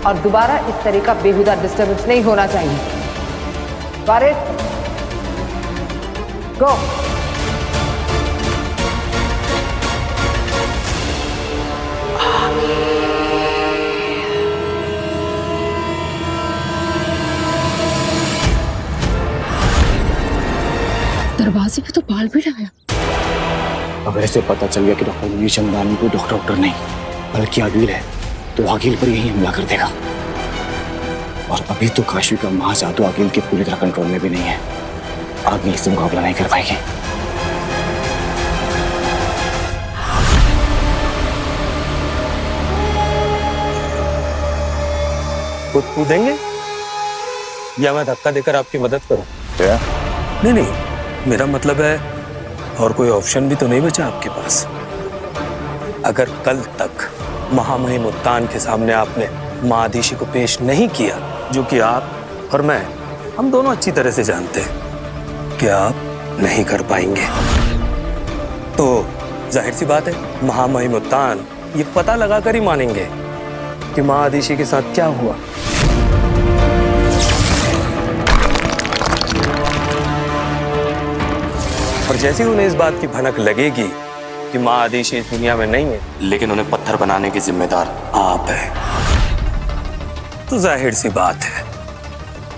और दोबारा इस तरह का बेहुदा डिस्टर्बेंस नहीं होना चाहिए। फारिद, गो। दरवाजे पे तो बाल भी लगाया। अगर ऐसे पता चल गया कि डॉक्टर मीरचंदानी को डॉक्टर नहीं बल्कि आगिल है, तो आगिल पर यही हमला कर देगा। और अभी तो काशवी का महाजादू आगिल के पूरी तरह कंट्रोल में भी नहीं है। आगिल इससे मुकाबला नहीं कर पाएगी। खुद कूदेंगे या मैं धक्का देकर आपकी मदद करूं? क्या? नहीं, मेरा मतलब है और कोई ऑप्शन भी तो नहीं बचा आपके पास। अगर कल तक महामहिम उत्तान के सामने आपने माँ आदिशी को पेश नहीं किया, जो कि आप और मैं हम दोनों अच्छी तरह से जानते हैं कि आप नहीं कर पाएंगे, तो जाहिर सी बात है महामहिम उत्तान ये पता लगाकर ही मानेंगे कि माँ आदिशी के साथ क्या हुआ। और जैसे ही उन्हें इस बात की भनक लगेगी कि माँ आदिशी इस दुनिया में नहीं है, लेकिन उन्हें पत्थर बनाने की जिम्मेदार आप है, तो जाहिर सी बात है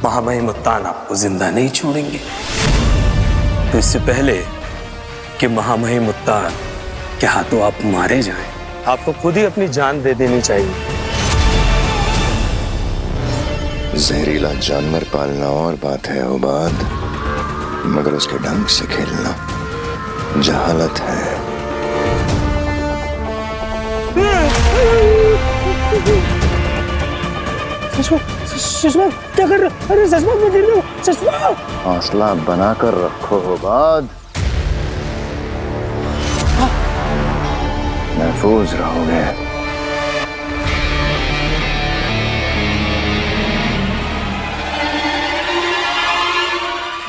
महामहिम उत्तान आपको जिंदा नहीं छोड़ेंगे। तो इससे पहले कि महामहिम उत्तान के हाथों आप मारे जाएं, आपको खुद ही अपनी जान दे देनी चाहिए। जहरीला जानवर पालना और बात है उबाद, मगर उसके ढंग से खेलना जहालत है। सुषमा क्या कर रहे हो? अरे सुषमा मैं गिर रहा हूँ। सुषमा हौसला बनाकर रखो उबाद, महफूज रहोगे।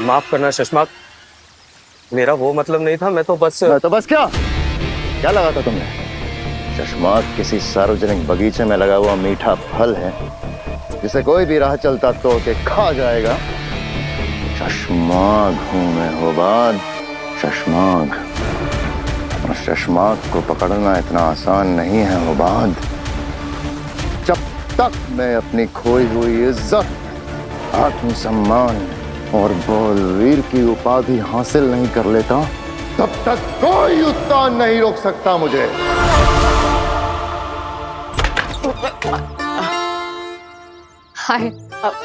माफ करना सुषमा, मेरा वो मतलब नहीं था। मैं तो बस क्या लगा था तुमने? चश्मा किसी सार्वजनिक बगीचे में लगा हुआ मीठा फल है जिसे कोई भी राह चलता तोड़ के खा जाएगा। शशमाग हूं मैं उबाद, शशमाग। और शशमाग को पकड़ना इतना आसान नहीं है उबाद। जब तक मैं अपनी खोई हुई इज्जत, आत्मसम्मान और बलवीर की उपाधि हासिल नहीं कर लेता, तब तक कोई उत्तान नहीं रोक सकता मुझे। हाय,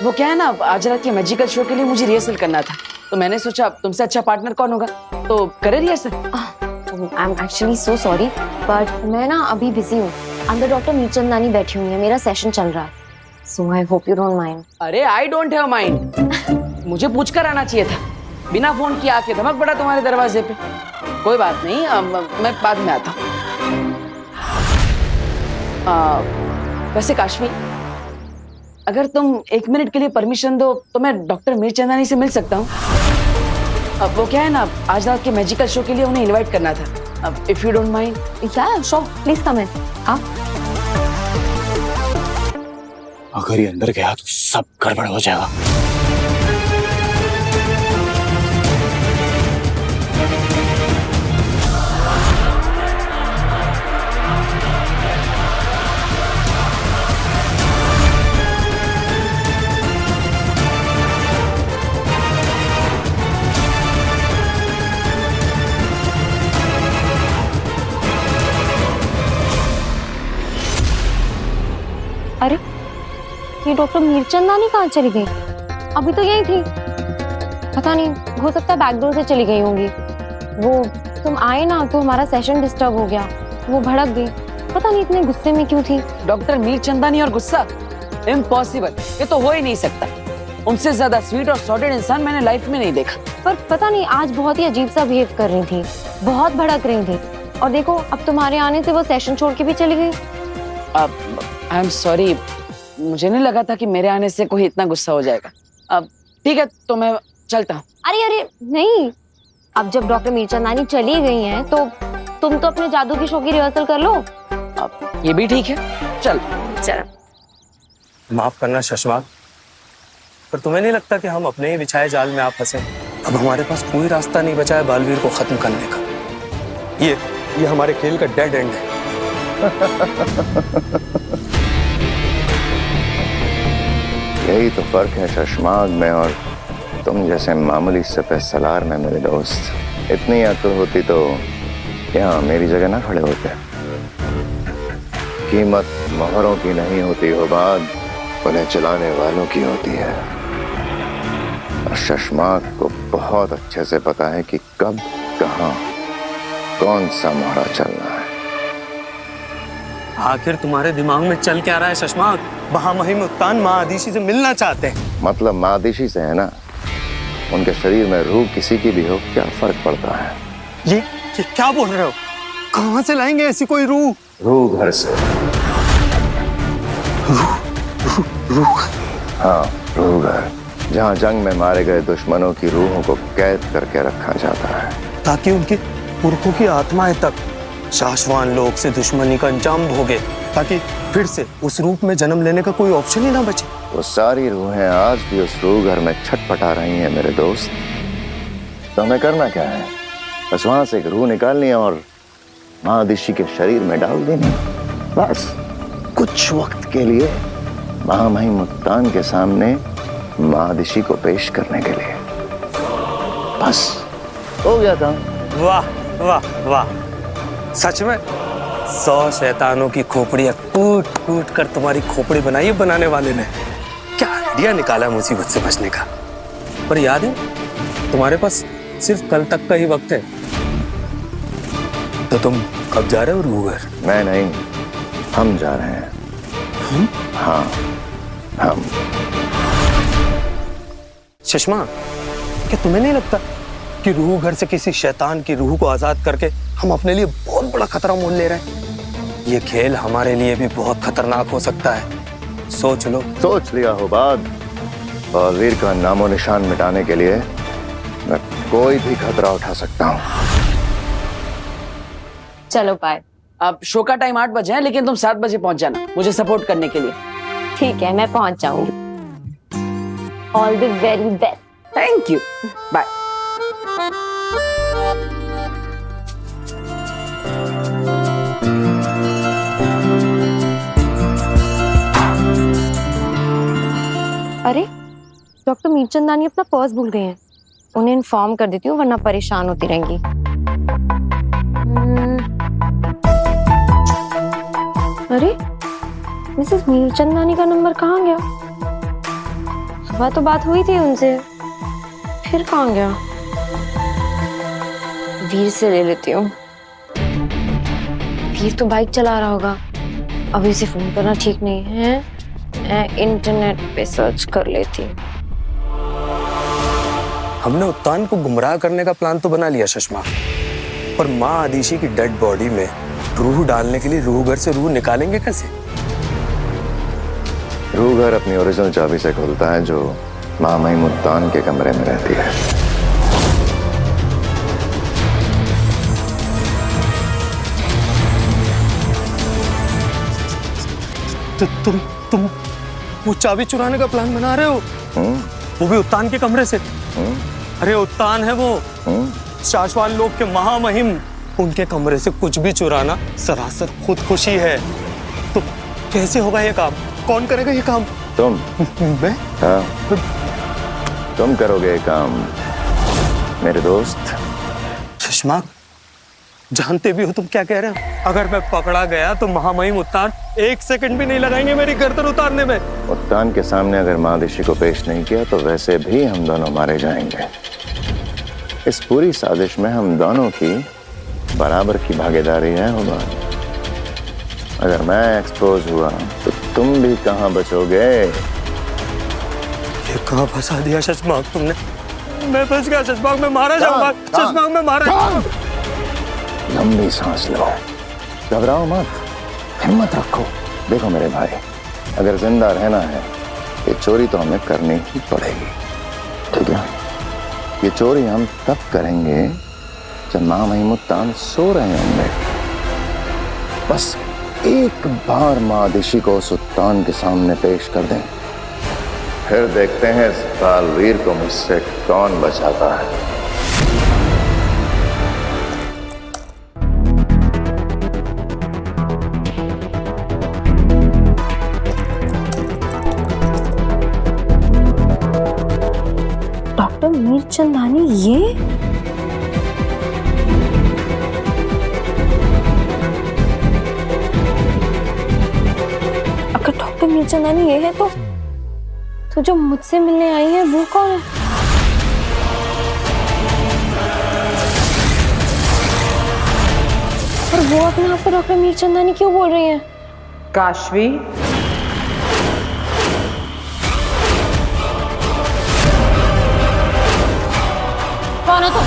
वो क्या है ना, आज रात के मैजिकल शो के लिए मुझे रिहर्सल करना था, तो मैंने सोचा तुमसे अच्छा पार्टनर कौन होगा, तो करे rehearsal. I am actually so sorry, but मैं ना अभी बिजी हूँ। अंदर डॉक्टर मीरचंदानी बैठी हुई है, मेरा सेशन चल रहा है, so I hope you don't mind. अरे आई डोंट हैव माइंड, मुझे पूछ कर आना चाहिए था, बिना फोन किए आके धमक पड़ा तुम्हारे दरवाजे पे। कोई बात नहीं, मैं बाद में आता हूँ। वैसे काशवी, अगर तुम 1 मिनट के लिए परमिशन दो तो मैं डॉक्टर मीरचंदानी से मिल सकता हूँ। अब वो क्या है ना, आज रात के मैजिकल शो के लिए उन्हें इनवाइट करना था, अब इफ यू डोंट माइंड। या श्योर, प्लीज कम इन। अगर ये अंदर गया तो सब गड़बड़ हो जाएगा। अरे ये डॉक्टर मीरचंदानी कहाँ चली गई? अभी तो यही थी। पता नहीं, हो सकता है बैकडोर से चली गई होंगी। वो तुम आए ना तो हमारा सेशन डिस्टर्ब हो गया, वो भड़क गई। पता नहीं इतने गुस्से में क्यों थी। डॉक्टर मीरचंदानी और गुस्सा, इम्पॉसिबल, ये तो हो ही नहीं सकता। उनसे ज्यादा स्वीट और सॉर्टेड इंसान मैंने लाइफ में नहीं देखा। पर पता नहीं आज बहुत ही अजीब सा बिहेव कर रही थी, बहुत भड़क रही थी। और देखो अब तुम्हारे आने से वो सेशन छोड़ के भी चली गई। आई एम सॉरी, मुझे नहीं लगा था कि मेरे आने से कोई इतना गुस्सा हो जाएगा। अब ठीक है, तो मैं चलता हूँ। अरे नहीं, अब जब डॉक्टर मीरचंदानी चली गई हैं तो तुम तो अपने जादू की शो की रिहर्सल कर लो। अब ये भी ठीक है, चल। माफ करना शशवाक, पर तुम्हें नहीं लगता कि हम अपने ही बिछाए जाल में आप फंसे? अब हमारे पास कोई रास्ता नहीं बचा है बालवीर को खत्म करने का। ये हमारे खेल का डेड एंड है। यही तो फर्क है शशमाग में और तुम जैसे मामूली सफेद सलार में मेरे दोस्त। इतनी अक्ल होती तो यहाँ मेरी जगह ना खड़े होते। कीमत मोहरों की नहीं होती हो बात, उन्हें चलाने वालों की होती है। और शशमाग को बहुत अच्छे से पता है कि कब कहाँ कौन सा मोहरा चलना है। आखिर तुम्हारे दिमाग में चल क्या रहा है शशमाग? महामहिम उत्तान माँ आदिशी से मिलना चाहते हैं। मतलब माँ आदिशी से है ना, उनके शरीर में रूह किसी की भी हो क्या फर्क पड़ता है? ये क्या बोल रहे हो? कहाँ से लाएंगे ऐसी कोई रूह? रूह घर से। रूह? हाँ, रूह घर, जहाँ जंग में मारे गए दुश्मनों की रूहों को कैद करके रखा जाता है, ताकि उनके पुरखों की आत्माएं तक शाश्वान लोक से दुश्मनी का अंजाम भोगे, ताकि फिर से उस रूप में जन्म लेने का कोई ऑप्शन ही ना बचे। वो सारी रूहें आज भी उस रूह घर में छटपटा रही हैं मेरे दोस्त। तो हमें करना क्या है? बस वहां से एक रूह निकालनी है और माँ आदिशी के शरीर में डाल देनी, बस कुछ वक्त के लिए महामहिम उत्तान के सामने माँ आदिशी को पेश करने के लिए। बस हो गया था। वाह वाह वाह, सच में 100 शैतानों की खोपड़ियां कूट कूट कर तुम्हारी खोपड़ी बनाई है बनाने वाले ने। क्या आइडिया निकाला मुसीबत से बचने का। पर याद है, तुम्हारे पास सिर्फ कल तक का ही वक्त है। तो तुम कब जा रहे हो रूह घर? मैं नहीं, हम जा रहे हैं। हम? हाँ, हम। चश्मा, क्या तुम्हें नहीं लगता कि रूह घर से किसी शैतान की रूह को आजाद करके हम अपने लिए बहुत बड़ा खतरा मोल ले रहे हैं? ये खेल हमारे लिए भी बहुत खतरनाक हो सकता है। सोच लो। सोच लिया हो बात। बालवीर का नामो निशान मिटाने के लिए मैं कोई भी खतरा उठा सकता हूँ। चलो बाय। अब शो का टाइम 8 बजे है, लेकिन तुम 7 बजे पहुंच जाना मुझे सपोर्ट करने के लिए। ठीक है, मैं पहुंच जाऊंगी। All the very best. Thank you, bye. अरे डॉक्टर मीरचंदानी अपना पर्स भूल गए हैं। उन्हें इन्फॉर्म कर देती हूँ, वरना परेशान होती रहेंगी। अरे मिसेस मीरचंदानी का नंबर कहाँ गया? सुबह तो बात हुई थी उनसे, फिर कहाँ गया? वीर से ले लेती हूँ। वीर तो बाइक चला रहा होगा, अभी उसे फोन करना ठीक नहीं है। मैं इंटरनेट पे सर्च कर लेती हूँ। हमने उत्तान को गुमराह करने का प्लान तो बना लिया शशमा, पर माँ आदिशी की डेड बॉडी में रूह डालने के लिए रूह घर से रूह निकालेंगे कैसे? रूह घर अपनी ओरिजिनल चाबी से खुलता है, जो महामहिम उत्तान के कमरे में रहती है। तुम वो चाबी चुराने का प्लान बना रहे हो? वो भी उत्तान के कमरे से? अरे उत्तान है वो, शाश्वान लोक के महामहिम, उनके कमरे से कुछ भी चुराना सरासर खुदकुशी है। तो कैसे होगा ये काम? कौन करेगा ये काम? तुम। मैं? हाँ, तुम करोगे ये काम मेरे दोस्त। सुषमा, जानते भी हो तुम क्या कह रहे हो? अगर मैं पकड़ा गया तो महामहिम उत्तान 1 सेकंड भी नहीं लगाएंगे मेरी गर्दन उतारने में। उत्तान के सामने अगर माँ आदिशी को पेश नहीं किया तो वैसे भी हम दोनों मारे जाएंगे। इस पूरी साजिश में हम दोनों की बराबर की भागीदारी है होगा। अगर मैं एक्सपोज हुआ तो तुम भी कहाँ बचोगे? ये कहाँ फंसा दिया शशमाग तुमने? मैं फंस गया शशमाग, मैं मारा जाऊंगा शशमाग, मैं मारा जाऊंगा। लंबी सांस लो, घबराओ मत, हिम्मत रखो। देखो मेरे भाई, अगर जिंदा रहना है ये चोरी तो हमें करनी ही पड़ेगी, ठीक है? ये चोरी हम तब करेंगे जब महामहिम उत्तान सो रहे होंगे। बस एक बार महादिशी को सुल्तान के सामने पेश कर दें, फिर देखते हैं इस बालवीर को मुझसे कौन बचाता है। डॉक्टर मीरचंदानी ये? अगर डॉक्टर मीरचंदानी ये है तो जो मुझसे मिलने आई है वो कौन है? और वो अपने आप को डॉक्टर मीरचंदानी क्यों बोल रही है? काशवी, कौन हो तुम?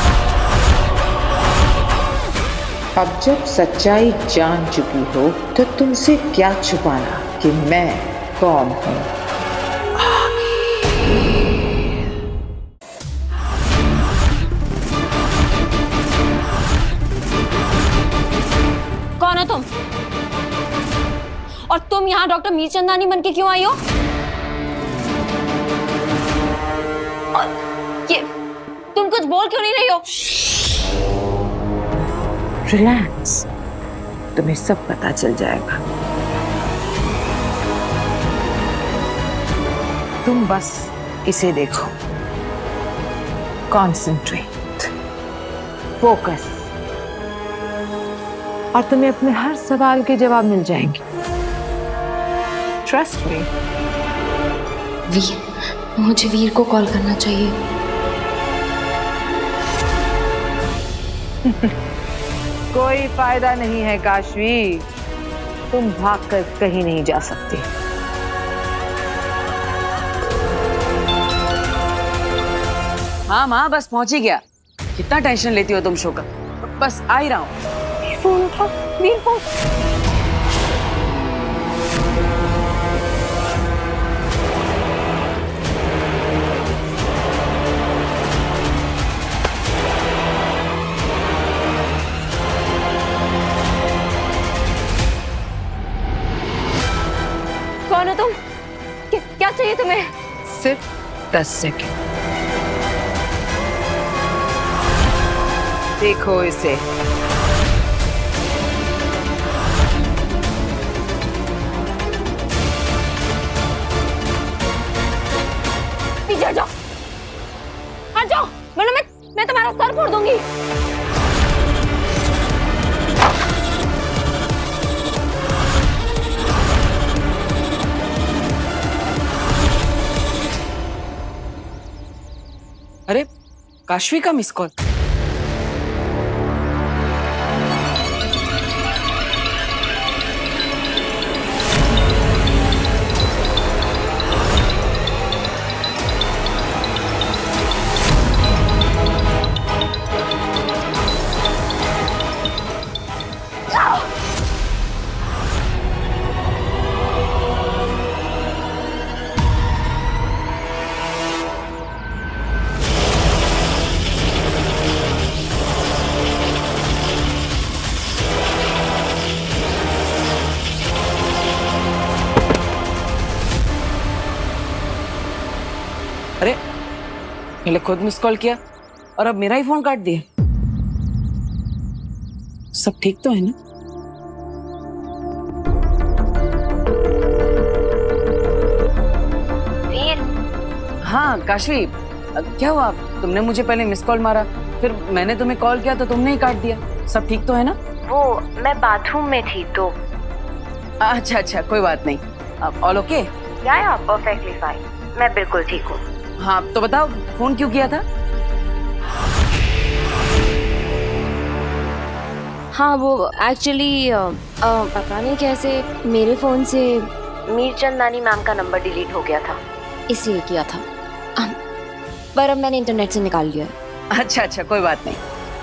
अब जब सच्चाई जान चुकी हो तो तुमसे क्या छुपाना कि मैं कौन हूँ। कौन हो तुम? और तुम यहाँ डॉक्टर मीरचंदानी बन के क्यों आई हो? और ये तुम कुछ बोल क्यों नहीं रही हो? रिलैक्स, तुम्हें सब पता चल जाएगा। तुम बस इसे देखो, कॉन्सेंट्रेट, फोकस, और तुम्हें अपने हर सवाल के जवाब मिल जाएंगे। Trust me. वीर, मुझे वीर को कॉल करना चाहिए। कोई फायदा नहीं है काशवी, तुम भागकर कहीं नहीं जा सकती। हाँ माँ, बस पहुंच ही गया। कितना टेंशन लेती हो तुम शो का? बस आ ही रहा हूँ। फोन उठा, वीर फोन। कौन हो तुम? क्या चाहिए तुम्हें? सिर्फ 10 सेकंड। देखो इसे। पीछे हट जाओ, हट जाओ, वरना मैं तुम्हारा सर फोड़ दूंगी। अरे, काशवी का मिस कॉल। अरे, पहले खुद मिस कॉल किया और अब मेरा ही फोन काट दिया। सब ठीक तो है ना? वीर, हाँ काशवी, क्या हुआ? तुमने मुझे पहले मिस कॉल मारा, फिर मैंने तुम्हें कॉल किया तो तुमने ही काट दिया। सब ठीक तो है ना? वो मैं बाथरूम में थी तो। अच्छा अच्छा, कोई बात नहीं। अब ऑल ओके? या परफेक्टली फाइन, मैं बिल्कुल ठीक हूँ। हाँ तो बताओ, फोन क्यों किया था? हाँ वो एक्चुअली पता नहीं कैसे मेरे फ़ोन से मीरचंदानी मैम का नंबर डिलीट हो गया था, इसलिए किया था। पर अब मैंने इंटरनेट से निकाल लिया है। अच्छा अच्छा, कोई बात नहीं।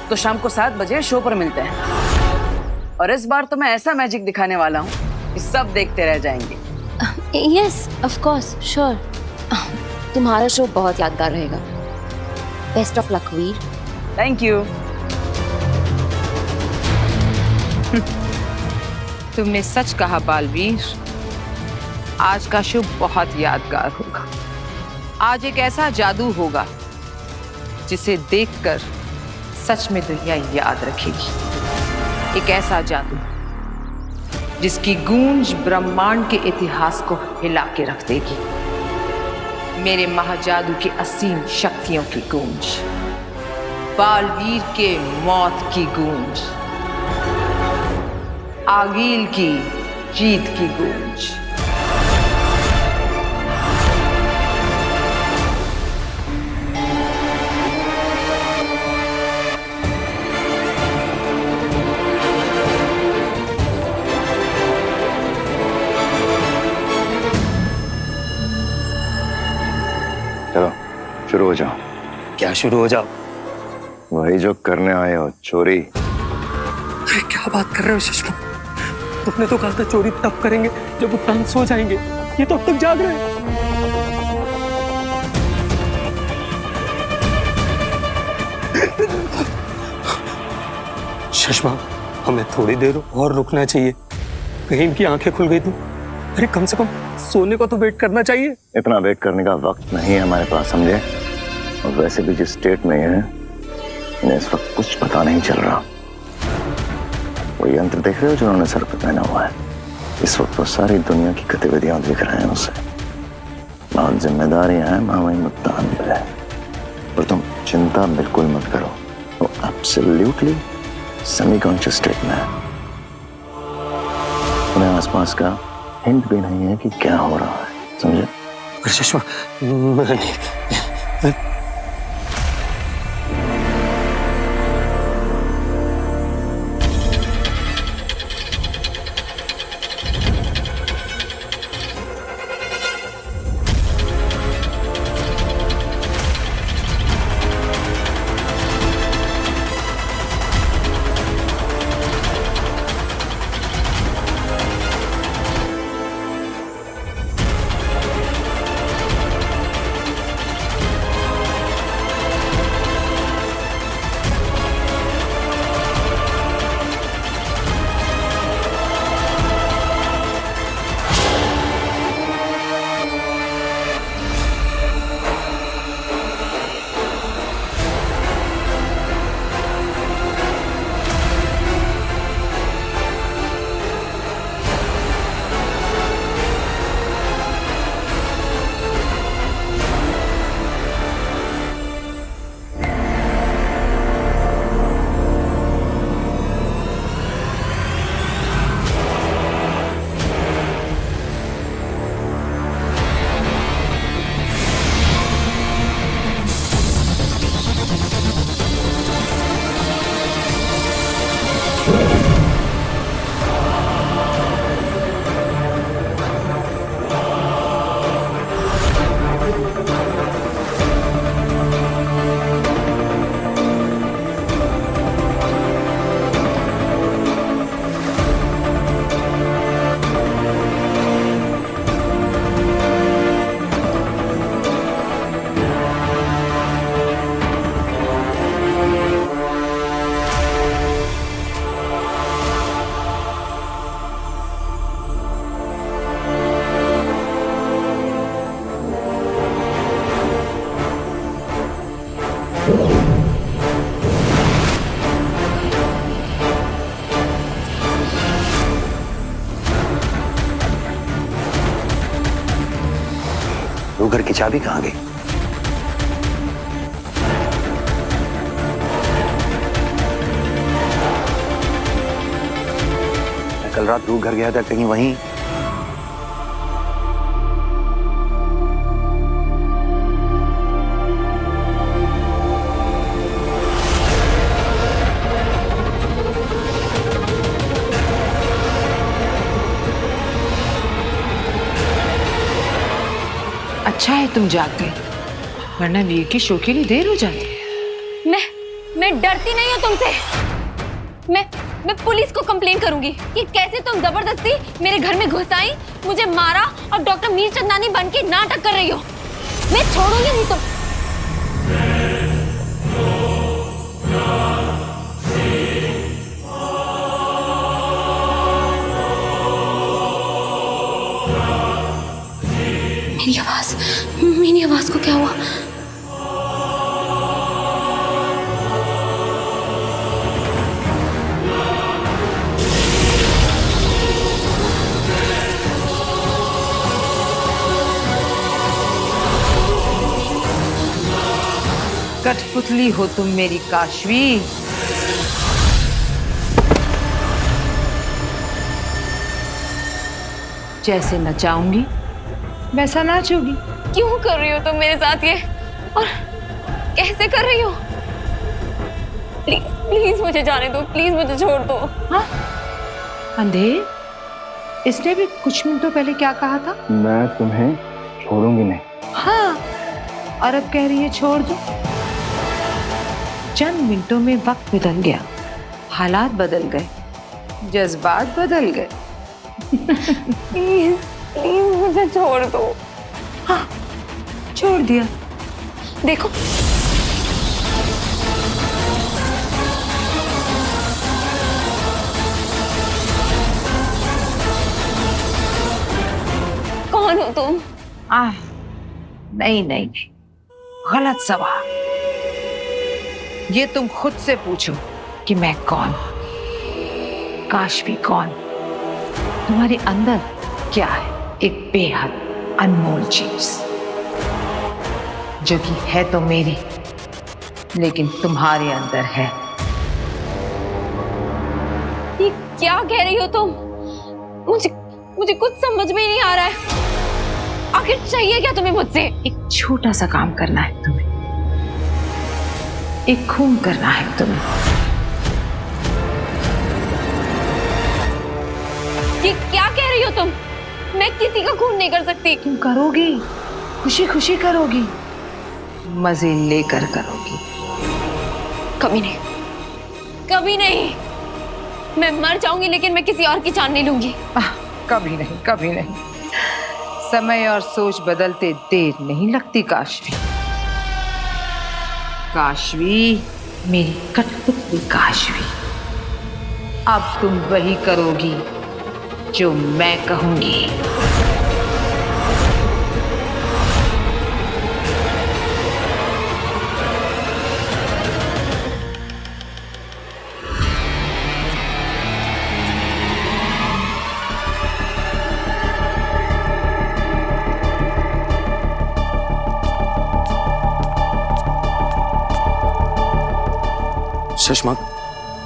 तो शाम को 7 बजे शो पर मिलते हैं, और इस बार तो मैं ऐसा मैजिक दिखाने वाला हूँ कि सब देखते रह जाएंगे। Yes of course, sure. तुम्हारा शो बहुत यादगार रहेगा। Best of luck Veer. Thank you. तुमने सच कहा बालवीर, आज का शो बहुत यादगार होगा। आज एक ऐसा जादू होगा जिसे देखकर सच में दुनिया याद रखेगी। एक ऐसा जादू जिसकी गूंज ब्रह्मांड के इतिहास को हिला के रख देगी। मेरे महाजादू की असीम शक्तियों की गूंज, बालवीर के मौत की गूंज, आगील की जीत की गूंज। चलो शुरू हो जाओ। क्या शुरू हो जाओ? वही जो करने आए हो, चोरी। अरे क्या बात कर रहे हो सुषमा? तुमने तो कहा था चोरी तब करेंगे जब वो तंग सो जाएंगे। ये तो अब तक जाग रहे हैं। सुषमा, हमें थोड़ी देर और रुकना चाहिए। कहीं इनकी आंखें खुल गई तो? अरे कम से कम सोने को तो वेट करना चाहिए। इतना वेट करने का वक्त नहीं है हमारे पास, समझे? और वैसे भी जिस स्टेट में है, इन्हें इस वक्त कुछ पता नहीं चल रहा। वो यंत्र देख रहे हो जो उन्होंने सर पर पहना हुआ है? इस वक्त वो सारी दुनिया की गतिविधियां दिख रहे हैं उसे। बहुत जिम्मेदारियां हैं महामहिम मुल्तान पे। और तुम चिंता बिल्कुल मत करो, वो एब्सोल्युटली सेमी कॉन्शियस स्टेट में है। उन्हें आसपास का हिंट भी नहीं है कि क्या हो रहा है, समझे? सुषमा, वो घर की चाबी कहाँ गई? मैं कल रात रूह घर गया था, कहीं वहीं। अच्छा है तुम जाग गई, वरना वीर की शो के लिए देर हो जाती। मैं डरती नहीं हूँ तुमसे। मैं पुलिस को कंप्लेन करूंगी कि कैसे तुम जबरदस्ती मेरे घर में घुस आई, मुझे मारा और डॉक्टर मीर चंदानी बन के नाटक कर रही हो। मैं छोड़ूंगी नहीं तुम। मेरी आवाज को क्या हुआ? कठपुतली हो तुम मेरी काशवी। जैसे नचाऊंगी वैसा नाचोगी। क्यों कर रही हो तुम मेरे साथ ये, और कैसे कर रही हो? प्लीज प्लीज मुझे जाने दो, प्लीज मुझे छोड़ दो। हाँ अंधेर, इसने भी कुछ मिनटों पहले क्या कहा था? मैं तुम्हें छोड़ूंगी नहीं। हाँ, और अब कह रही है छोड़ दो। चंद मिनटों में वक्त बदल गया, हालात बदल गए, जज्बात बदल गए। प्लीज प्लीज मुझे छोड़ दो। हाँ, छोड़ दिया। देखो कौन हो तुम? नहीं नहीं नहीं, गलत सवाल। ये तुम खुद से पूछो कि मैं कौन, काशवी कौन। तुम्हारे अंदर क्या है? एक बेहद अनमोल चीज जो कि है तो मेरी, लेकिन तुम्हारे अंदर है। ये क्या कह रही हो तुम? मुझे कुछ समझ में ही नहीं आ रहा है। आखिर चाहिए क्या तुम्हें मुझसे? एक छोटा सा काम करना है तुम्हें, एक खून करना है तुम्हें। ये क्या कह रही हो तुम? मैं किसी का खून नहीं कर सकती। क्यों करोगी? खुशी खुशी करोगी, मजे लेकर करोगी। कभी नहीं, कभी नहीं। मैं मर जाऊंगी लेकिन मैं किसी और की जान नहीं लूंगी। कभी नहीं, कभी नहीं। समय और सोच बदलते देर नहीं लगती काशवी। काशवी, मेरी कठपुतली काशवी, अब तुम वही करोगी जो मैं कहूंगी। शशमाक,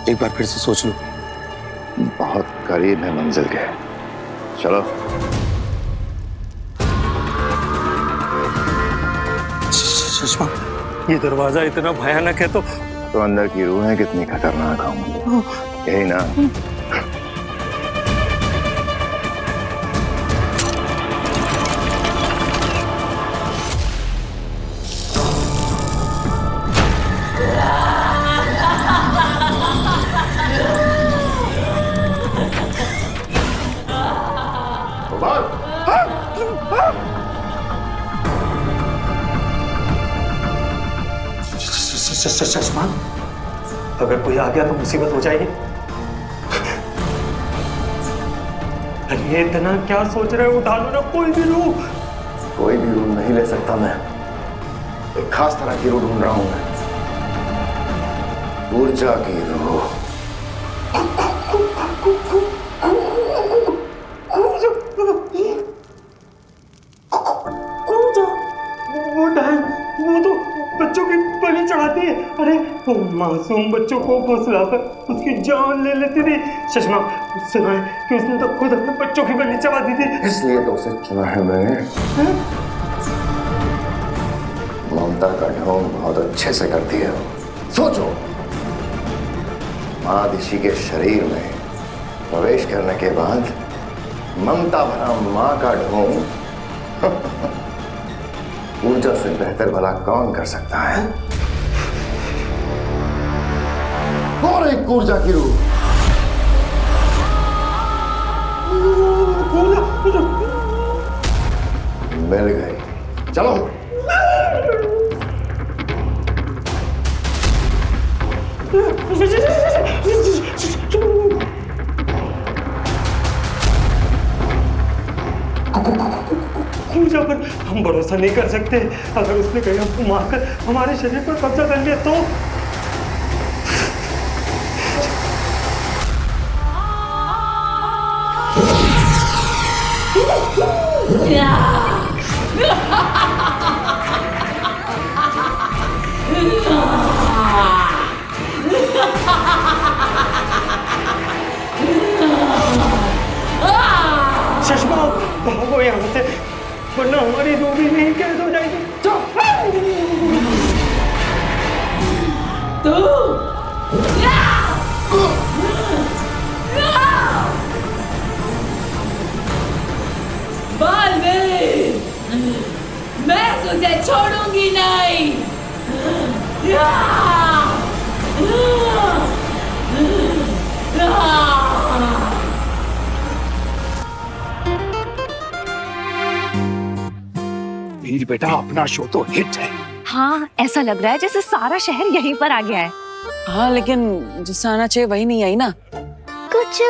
एक बार फिर से सोच लो। बहुत करीब है मंजिल के। चलो। शशमाक, ये दरवाजा इतना भयानक है तो अंदर की रूहें कितनी खतरनाक होंगी, यही ना? शशमाक, अगर कोई आ गया तो मुसीबत हो जाएगी। अरे इतना क्या सोच रहे हो? उठा लो ना कोई भी रूह। कोई भी रूह नहीं ले सकता मैं, एक खास तरह की रूह ढूंढ रहा हूं मैं, ऊर्जा की रूह। वो तो बच्चों की बलि चढ़ाती है। अरे वो मासूम बच्चों को फुसलाकर उसकी जान ले लेती थी। शशमा, सुना है कि उसने तो खुद अपने बच्चों की बलि चढ़ा दी थी। इसलिए तो उसे चुना है मैंने। ममता का ढोंग बहुत अच्छे से करती है। सोचो, मादिशी के शरीर में प्रवेश करने के बाद ममता भरा मां का ढोंग ऊर्जा से बेहतर भला कौन कर सकता है? और एक ऊर्जा की रूह। मिल गई। चलो। खूजा पर हम भरोसा नहीं कर सकते। अगर उसने कहीं हमको मारकर हमारे शरीर पर कब्जा कर लिया तो चश्मा भागो यहाँ से, वरना हमारी डूबी नहीं कैद हो जाएगी। बालवीर, मैं तुझे छोड़ूंगी नहीं। वीर बेटा, अपना शो तो हिट है। हाँ, ऐसा लग रहा है जैसे सारा शहर यहीं पर आ गया है। हाँ, लेकिन जिससे आना चाहिए वही नहीं आई ना। कुछ